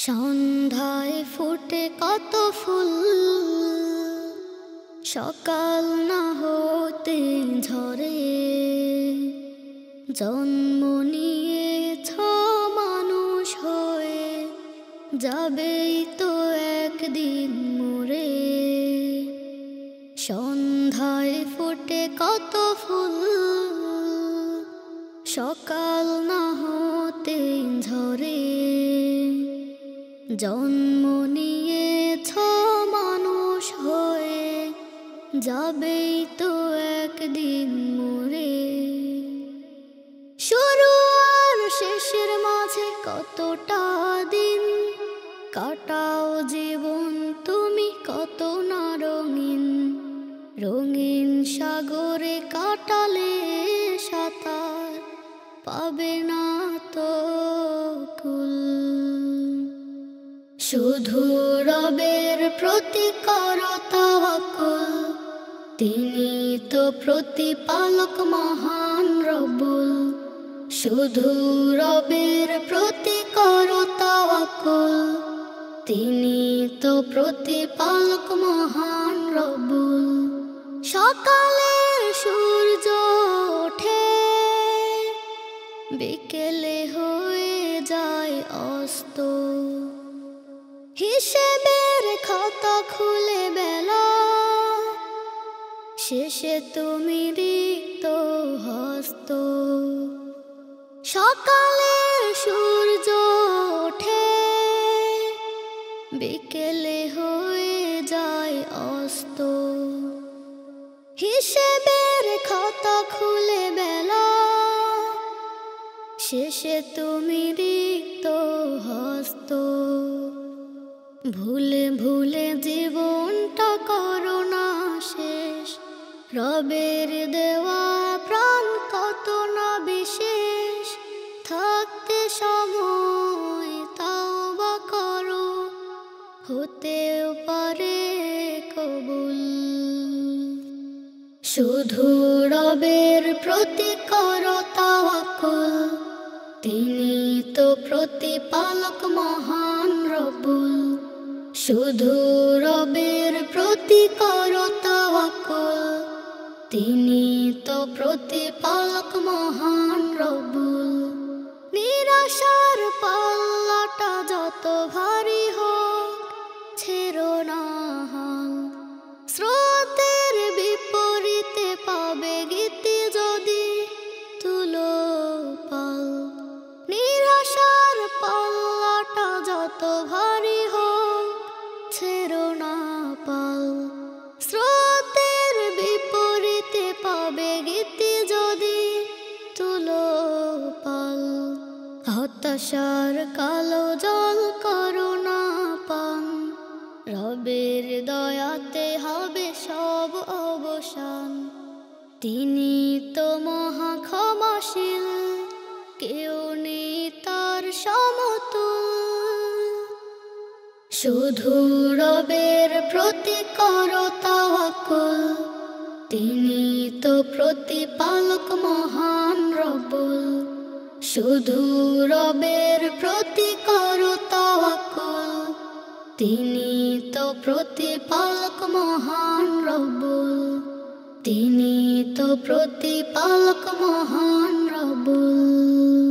সন্ধ্যায় ফুটে কত ফুল, সকাল না হতে ঝরে। জন্ম নিয়েছ মানুষ হয়ে, যাবেই তো একদিন মরে। সন্ধ্যায় ফুটে কত ফুল, সকাল না হতে ঝরে। জন্ম নিয়েছ মানুষ হয়ে, যাবেই তো একদিন মরে। শুরু আর শেষের মাঝে কতটা দিন, কাটাও জীবন তুমি কত না রঙিন। রঙিন সাগরে কাটালে সাঁতার, পাবে না তো কুল। শুধু রবের প্রতি করো তাওয়াক্কুল, তিনি তো প্রতিপালক মহান রব্বুল। শুধু রবের প্রতি করো তাওয়াক্কুল, তিনি তো প্রতিপালক মহান রব্বুল। সকালে সূর্য ওঠে, বিকেলে হয়ে যায় অস্ত। হিসেবের খাতা খুলে বেলা, শেষে তুমি রিক্ত হস্ত। সকালে সূর্য ওঠে, বিকেলে হয়ে যায় অস্ত। হিসেবের খাতা খুলে বেলা, শেষে তুমি রিক্ত হস্ত। ভুলে ভুলে জীবনটা করো না শেষ, রবের দেওয়া প্রাণ কত না বিশেষ। থাকতে সময় তাওবা করো, হতেও পারে কবুল। শুধু রবের প্রতি করো তাওয়াক্কুল, তিনি তো প্রতিপালক মহান রব্বুল। শুধু রবের প্রতি করো তাওয়াক্কুল, তিনি তো প্রতিপালক মহান রব্বুল। নিরাশার পাল্লাটা যত ভারী হোক, ছেড়ো না হাল। স্রোতের বিপরীতে পাবে গীতি যদি, তুলো পাল। নিরাশার পাল্লাটা যত ভারী হোক, ছেড়ো না পাল। স্রোতের বিপরীতে পাবে গীতি যদি, তুলো পাল। হতাশার কালো জল করো না পান, রবের দয়াতে হবে সব অবসান। তিনি তো মহা ক্ষমাশীল, কেউ নেই তার সমতুল। শুধু রবের প্রতি করো তাওয়াক্কুল, তিনি তো প্রতিপালক মহান রব্বুল। শুধু রবের প্রতি করো তাওয়াক্কুল, তিনি তো প্রতিপালক মহান রব্বুল। তিনি তো প্রতিপালক মহান রব্বুল।